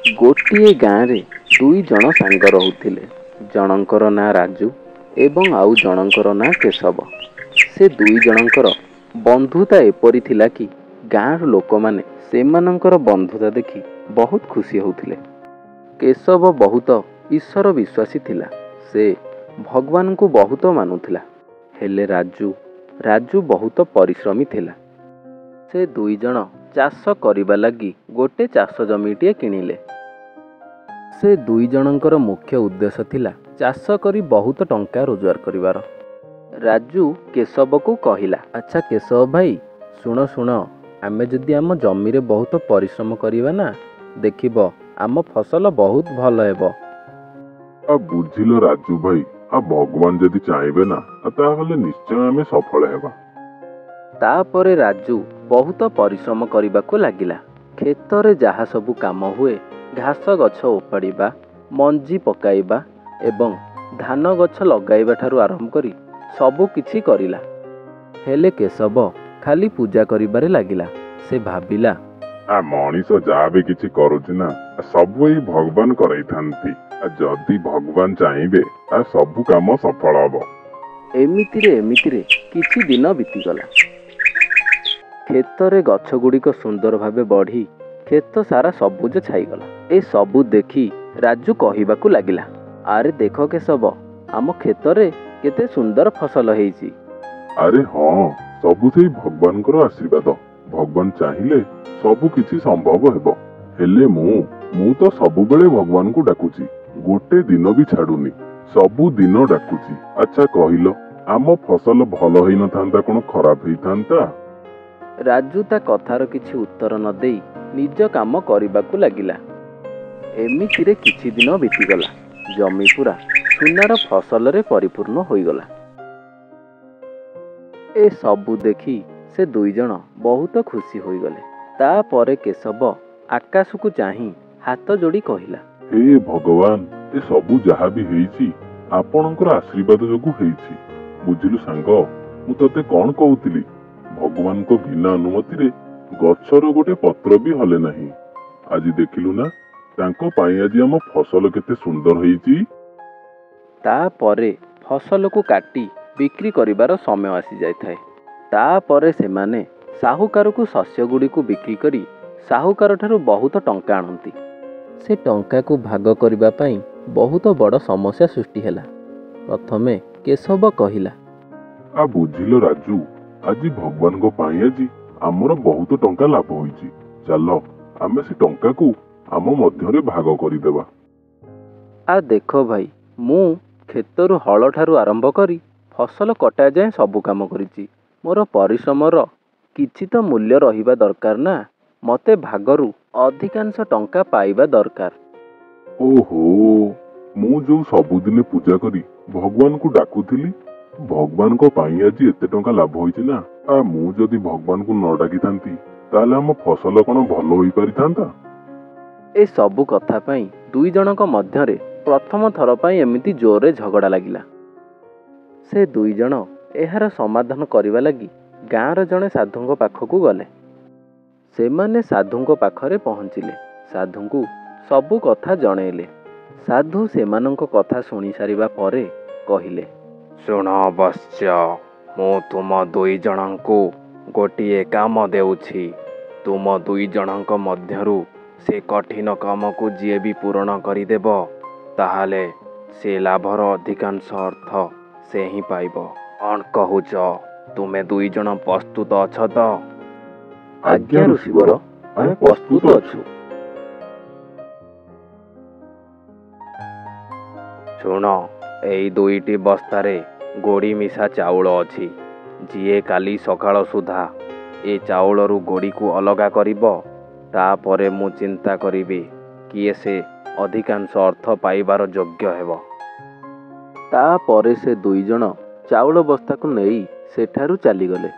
ଗୋଟିଏ ଗାଁରେ ଦୁଇ ଜଣ ସାଙ୍ଗ ରହୁଥିଲେ। ଜଣଙ୍କର ନାଁ ରାଜୁ ଏବଂ ଆଉ ଜଣଙ୍କର ନାଁ କେଶବ। ସେ ଦୁଇ ଜଣଙ୍କର ବନ୍ଧୁତା ଏପରି ଥିଲା କି ଗାଁର ଲୋକମାନେ ସେମାନଙ୍କର ବନ୍ଧୁତା ଦେଖି ବହୁତ ଖୁସି ହେଉଥିଲେ। କେଶବ ବହୁତ ଈଶ୍ୱର ବିଶ୍ୱାସୀ ଥିଲା। ସେ ଭଗବାନଙ୍କୁ ବହୁତ ମାନୁଥିଲା। ହେଲେ ରାଜୁ ବହୁତ ପରିଶ୍ରମୀ ଥିଲା। ସେ ଦୁଇ ଜଣ ଚାଷ କରିବା ଲାଗି ଗୋଟେ ଚାଷ ଜମିଟିଏ କିଣିଲେ। ସେ ଦୁଇ ଜଣଙ୍କର ମୁଖ୍ୟ ଉଦ୍ଦେଶ୍ୟ ଥିଲା ଚାଷ କରି ବହୁତ ଟଙ୍କା ରୋଜଗାର କରିବାର। ରାଜୁ କେଶବକୁ କହିଲା, ଆଚ୍ଛା କେଶବ ଭାଇ, ଶୁଣ, ଆମେ ଯଦି ଆମ ଜମିରେ ବହୁତ ପରିଶ୍ରମ କରିବା ନା, ଦେଖିବ ଆମ ଫସଲ ବହୁତ ଭଲ ହେବ। ବୁଝିଲ ରାଜୁ ଭାଇ, ଭଗବାନ ଯଦି ଚାହିଁବେ ନା, ତାହେଲେ ନିଶ୍ଚୟ ଆମେ ସଫଳ ହେବା। ତାପରେ ରାଜୁ ବହୁତ ପରିଶ୍ରମ କରିବାକୁ ଲାଗିଲା। କ୍ଷେତରେ ଯାହା ସବୁ କାମ ହୁଏ, ଘାସ ଗଛ ଉପାଡ଼ିବା, ମଞ୍ଜି ପକାଇବା ଏବଂ ଧାନ ଗଛ ଲଗାଇବା ଠାରୁ ଆରମ୍ଭ କରି ସବୁ କିଛି କରିଲା। ହେଲେ କେଶବ ଖାଲି ପୂଜା କରିବାରେ ଲାଗିଲା। ସେ ଭାବିଲା, ମଣିଷ ଯାହା ବି କିଛି କରୁଛି ନା, ସବୁ ଏଇ ଭଗବାନ କରାଇଥାନ୍ତି। ଯଦି ଭଗବାନ ଚାହିଁବେ ସବୁ କାମ ସଫଳ ହବ। ଏମିତିରେ କିଛି ଦିନ ବିତିଗଲା। କ୍ଷେତରେ ଗଛ ଗୁଡ଼ିକ ସୁନ୍ଦର ଭାବେ ବଢ଼ି କ୍ଷେତ ସାରା ସବୁଜ ଛାଇଗଲା। ଏ ସବୁ ଦେଖି ରାଜୁ କହିବାକୁ ଲାଗିଲା, ଆରେ ଦେଖ କେଶବ, ଆମ କ୍ଷେତରେ କେତେ ସୁନ୍ଦର ଫସଲ ହେଇଛି। ଆରେ ହଁ, ସବୁ ସେଇ ଭଗବାନଙ୍କର ଆଶୀର୍ବାଦ। ଭଗବାନ ଚାହିଁଲେ ସବୁ କିଛି ସମ୍ଭବ ହେବ। ହେଲେ ମୁଁ ତ ସବୁବେଳେ ଭଗବାନଙ୍କୁ ଡାକୁଛି, ଗୋଟେ ଦିନ ବି ଛାଡୁନି, ସବୁ ଦିନ ଡାକୁଛି। ଆଚ୍ଛା କହିଲ, ଆମ ଫସଲ ଭଲ ହେଇନଥାନ୍ତା କଣ ଖରାପ ହେଇଥାନ୍ତା? ରାଜୁ ତା କଥାର କିଛି ଉତ୍ତର ନ ଦେଇ ନିଜ କାମ କରିବାକୁ ଲାଗିଲା। ଏମିତିରେ କିଛି ଦିନ ବିତିଗଲା। ଜମି ପୁରା ସୁନାର ଫସଲରେ ପରିପୂର୍ଣ୍ଣ ହୋଇଗଲା। ଏ ସବୁ ଦେଖି ସେ ଦୁଇ ଜଣ ବହୁତ ଖୁସି ହୋଇଗଲେ। ତାପରେ କେଶବ ଆକାଶକୁ ଚାହିଁ ହାତ ଯୋଡ଼ି କହିଲା, ହେ ଭଗବାନ, ଏ ସବୁ ଯାହା ବି ହେଇଛି ଆପଣଙ୍କର ଆଶୀର୍ବାଦ ଯୋଗୁଁ ହେଇଛି। ବୁଝିଲୁ ସାଙ୍ଗ, ମୁଁ ତତେ କଣ କହୁଥିଲି, ଭଗବାନଙ୍କ ବିନା ଅନୁମତିରେ ଗଛର ଗୋଟେ ପତ୍ର ବି ହଲେ ନାହିଁ। ଆଜି ଦେଖିଲୁ ନା, ତାଙ୍କ ପାଇଁ ଆଜି ଆମ ଫସଲ କେତେ ସୁନ୍ଦର ହେଇଛି। ତାପରେ ଫସଲକୁ କାଟି ବିକ୍ରି କରିବାର ସମୟ ଆସିଯାଇଥାଏ। ତାପରେ ସେମାନେ ସାହୁକାରକୁ ଶସ୍ୟ ଗୁଡ଼ିକୁ ବିକ୍ରି କରି ସାହୁକାର ଠାରୁ ବହୁତ ଟଙ୍କା ଆଣନ୍ତି। ସେ ଟଙ୍କାକୁ ଭାଗ କରିବା ପାଇଁ ବହୁତ ବଡ଼ ସମସ୍ୟା ସୃଷ୍ଟି ହେଲା। ପ୍ରଥମେ କେଶବ କହିଲା, ବୁଝିଲ ରାଜୁ, ଆଜି ଭଗବାନଙ୍କ ପାଇଁ ଆଜି ଆମର ବହୁତ ଟଙ୍କା ଲାଭ ହୋଇଛି। ଚାଲ ଆମେ ସେ ଟଙ୍କାକୁ ଆମ ମଧ୍ୟରେ ଭାଗ କରିଦେବା। ଦେଖ ଭାଇ, ମୁଁ କ୍ଷେତରୁ ହଳ ଠାରୁ ଆରମ୍ଭ କରି ଫସଲ କଟା ଯାଏଁ ସବୁ କାମ କରିଛି। ମୋର ପରିଶ୍ରମର କିଛି ତ ମୂଲ୍ୟ ରହିବା ଦରକାର ନା। ମୋତେ ଭାଗରୁ ଅଧିକାଂଶ ଟଙ୍କା ପାଇବା ଦରକାର। ଓହୋ, ମୁଁ ଯୋଉ ସବୁଦିନେ ପୂଜା କରି ଭଗବାନଙ୍କୁ ଡାକୁଥିଲି, ଭଗବାନଙ୍କ ପାଇଁ ଆଜି ଏତେ ଟଙ୍କା ଲାଭ ହୋଇଛି ନା। ମୁଁ ଯଦି ଭଗବାନଙ୍କୁ ନ ଡାକିଥାନ୍ତି, ତାହେଲେ ଆମ ଫସଲ କଣ ଭଲ ହୋଇପାରିଥାନ୍ତା? ଏ ସବୁ କଥା ପାଇଁ ଦୁଇ ଜଣଙ୍କ ମଧ୍ୟରେ ପ୍ରଥମ ଥର ପାଇଁ ଏମିତି ଜୋରରେ ଝଗଡ଼ା ଲାଗିଲା। ସେ ଦୁଇ ଜଣ ଏହାର ସମାଧାନ କରିବା ଲାଗି ଗାଁର ଜଣେ ସାଧୁଙ୍କ ପାଖକୁ ଗଲେ। ସେମାନେ ସାଧୁଙ୍କ ପାଖରେ ପହଞ୍ଚିଲେ। ସାଧୁଙ୍କୁ ସବୁ କଥା ଜଣେଇଲେ। ସାଧୁ ସେମାନଙ୍କ କଥା ଶୁଣି ସାରିବା ପରେ କହିଲେ, ଶୁଣ ବତ୍ସ୍ୟ, ମୁଁ ତୁମ ଦୁଇ ଜଣଙ୍କୁ ଗୋଟିଏ କାମ ଦେଉଛି। ତୁମ ଦୁଇ ଜଣଙ୍କ ମଧ୍ୟରୁ ସେ କଠିନ କାମକୁ ଯିଏ ବି ପୂରଣ କରିଦେବ, ତାହେଲେ ସେ ଲାଭର ଅଧିକାଂଶ ଅର୍ଥ ସେ ହିଁ ପାଇବ। କ'ଣ କହୁଛ? ତୁମେ ଦୁଇ ଜଣ ପ୍ରସ୍ତୁତ ଅଛ ତ? ଆଜ୍ଞା ଋଷିବର, ଆମେ ପ୍ରସ୍ତୁତ ଅଛୁ। ଶୁଣ, ଏଇ ଦୁଇଟି ବସ୍ତାରେ ଗୋଡ଼ି ମିଶା ଚାଉଳ ଅଛି। ଯିଏ କାଲି ସକାଳ ସୁଦ୍ଧା ଏ ଚାଉଳରୁ ଗୋଡ଼ିକୁ ଅଲଗା କରିବ, ତାପରେ ମୁଁ ଚିନ୍ତା କରିବି କିଏ ସେ ଅଧିକାଂଶ ଅର୍ଥ ପାଇବାର ଯୋଗ୍ୟ ହେବ। ତାପରେ ସେ ଦୁଇ ଜଣ ଚାଉଳ ବସ୍ତାକୁ ନେଇ ସେଠାରୁ ଚାଲିଗଲେ।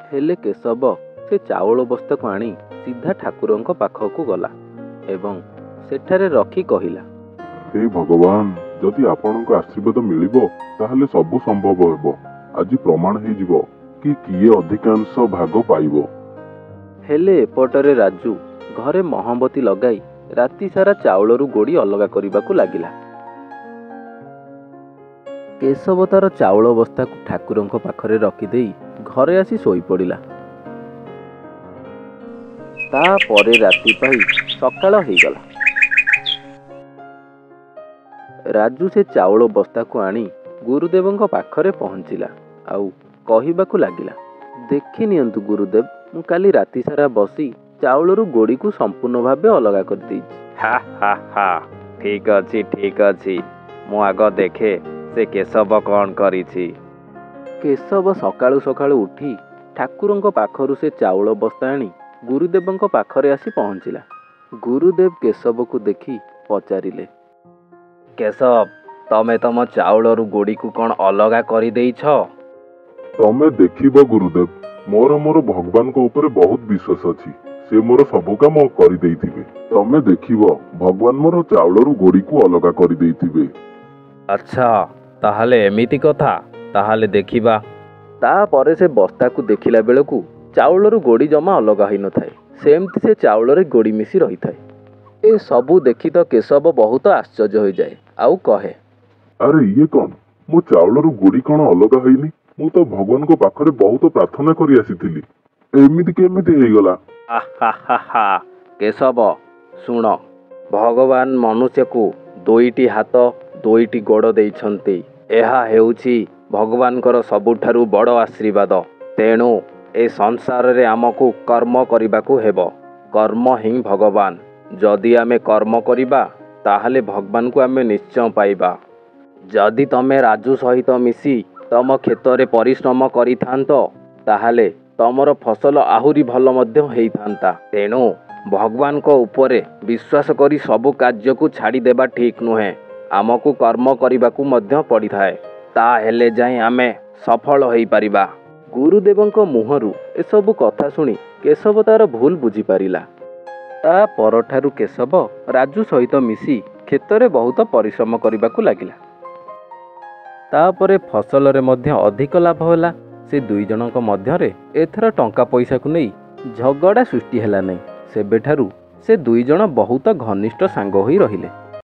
ହେଲେ କେଶବ ସେ ଚାଉଳ ବସ୍ତାକୁ ଆଣି ସିଧା ଠାକୁରଙ୍କ ପାଖକୁ ଗଲା ଏବଂ ସେଠାରେ ରଖି କହିଲା, ହେ ଭଗବାନ, ଯଦି ଆପଣଙ୍କ ଆଶୀର୍ବାଦ ମିଳିବ ତାହେଲେ ସବୁ ସମ୍ଭବ ହେବ। ଆଜି ପ୍ରମାଣ ହେଇଯିବ କି କିଏ ଅଧିକାଂଶ ଭାଗ ପାଇବ। ହେଲେ ଏପଟରେ ରାଜୁ ଘରେ ମହମବତୀ ଲଗାଇ ରାତି ସାରା ଚାଉଳରୁ ଗୋଡ଼ି ଅଲଗା କରିବାକୁ ଲାଗିଲା। କେଶବ ତାର ଚାଉଳ ବସ୍ତାକୁ ଠାକୁରଙ୍କ ପାଖରେ ରଖିଦେଇ ଘରେ ଆସି ଶୋଇପଡ଼ିଲା। ତାପରେ ରାତି ପାହି ସକାଳ ହେଇଗଲା। ରାଜୁ ସେ ଚାଉଳ ବସ୍ତାକୁ ଆଣି ଗୁରୁଦେବଙ୍କ ପାଖରେ ପହଞ୍ଚିଲା ଆଉ କହିବାକୁ ଲାଗିଲା, ଦେଖି ନିଅନ୍ତୁ ଗୁରୁଦେବ, ମୁଁ କାଲି ରାତି ସାରା ବସି ଚାଉଳରୁ ଗୋଡ଼ିକୁ ସମ୍ପୂର୍ଣ୍ଣ ଭାବେ ଅଲଗା କରିଦେଇଛି। ହା ହା ହା, ଠିକ ଅଛି, ମୁଁ ଆଗ ଦେଖେ ସେ କେଶବ କ'ଣ କରିଛି। କେଶବ ସକାଳୁ ସକାଳୁ ଉଠି ଠାକୁରଙ୍କ ପାଖରୁ ସେ ଚାଉଳ ବସ୍ତା ଆଣି ଗୁରୁଦେବଙ୍କ ପାଖରେ ଆସି ପହଞ୍ଚିଲା। ଗୁରୁଦେବ କେଶବକୁ ଦେଖି ପଚାରିଲେ, କେଶବ, ତମେ ତମ ଚାଉଳରୁ ଗୋଡ଼ିକୁ କ'ଣ ଅଲଗା କରିଦେଇଛ? ତମେ ଦେଖିବ ଗୁରୁଦେବ, ମୋର ଭଗବାନଙ୍କ ଉପରେ ବହୁତ ବିଶ୍ୱାସ ଅଛି। ସେ ମୋର ସବୁ କାମ କରିଦେଇଥିବେ। ତମେ ଦେଖିବ, ଭଗବାନ ମୋର ଚାଉଳରୁ ଗୋଡ଼ିକୁ ଅଲଗା କରିଦେଇଥିବେ। ଆଚ୍ଛା, ତାହେଲେ ଏମିତି କଥା, ତାହେଲେ ଦେଖିବା। ତାପରେ ସେ ବସ୍ତାକୁ ଦେଖିଲା ବେଳକୁ ଚାଉଳରୁ ଗୋଡ଼ି ଜମା ଅଲଗା ହୋଇନଥାଏ। ସେମିତି ସେ ଚାଉଳରେ ଗୋଡ଼ି ମିଶି ରହିଥାଏ। ଏ ସବୁ ଦେଖି ତ କେଶବ ବହୁତ ଆଶ୍ଚର୍ଯ୍ୟ ହୋଇଯାଏ ଆଉ କହେ, ଆରେ ଇଏ କ'ଣ? ମୋ ଚାଉଳରୁ ଗୋଡ଼ି କ'ଣ ଅଲଗା ହେଇନି? ମୁଁ ତ ଭଗବାନଙ୍କ ପାଖରେ ବହୁତ ପ୍ରାର୍ଥନା କରି ଆସିଥିଲି। ଏମିତି କେମିତି ହେଇଗଲା? କେଶବ ଶୁଣ, ଭଗବାନ ମନୁଷ୍ୟକୁ 2ଟି ହାତ 2ଟି ଗୋଡ଼ ଦେଇଛନ୍ତି। ଏହା ହେଉଛି ଭଗବାନଙ୍କର ସବୁଠାରୁ ବଡ଼ ଆଶୀର୍ବାଦ। ତେଣୁ ଏ ସଂସାରରେ ଆମକୁ କର୍ମ କରିବାକୁ ହେବ। କର୍ମ ହିଁ ଭଗବାନ। ଯଦି ଆମେ କର୍ମ କରିବା ତାହେଲେ ଭଗବାନଙ୍କୁ ଆମେ ନିଶ୍ଚୟ ପାଇବା। ଯଦି ତମେ ରାଜୁ ସହିତ ମିଶି ତମ କ୍ଷେତରେ ପରିଶ୍ରମ କରିଥାନ୍ତ ତାହେଲେ ତମର ଫସଲ ଆହୁରି ଭଲ ମଧ୍ୟ ହେଇଥାନ୍ତା। ତେଣୁ ଭଗବାନଙ୍କ ଉପରେ ବିଶ୍ୱାସ କରି ସବୁ କାର୍ଯ୍ୟକୁ ଛାଡ଼ିଦେବା ଠିକ୍ ନୁହେଁ। ଆମକୁ କର୍ମ କରିବାକୁ ମଧ୍ୟ ପଡ଼ିଥାଏ। ତାହେଲେ ଯାଇ ଆମେ ସଫଳ ହୋଇପାରିବା। ଗୁରୁଦେବଙ୍କ ମୁହଁରୁ ଏସବୁ କଥା ଶୁଣି କେଶବ ତାର ଭୁଲ ବୁଝିପାରିଲା। ତା ପରଠାରୁ କେଶବ ରାଜୁ ସହିତ ମିଶି କ୍ଷେତରେ ବହୁତ ପରିଶ୍ରମ କରିବାକୁ ଲାଗିଲା। ତାପରେ ଫସଲରେ ମଧ୍ୟ ଅଧିକ ଲାଭ ହେଲା। ସେ 2 ଜଣଙ୍କ ମଧ୍ୟରେ ଏଥର ଟଙ୍କା ପଇସାକୁ ନେଇ ଝଗଡ଼ା ସୃଷ୍ଟି ହେଲା ନାହିଁ। ସେବେଠାରୁ ସେ 2 ଜଣ ବହୁତ ଘନିଷ୍ଠ ସାଙ୍ଗ ହୋଇ ରହିଲେ।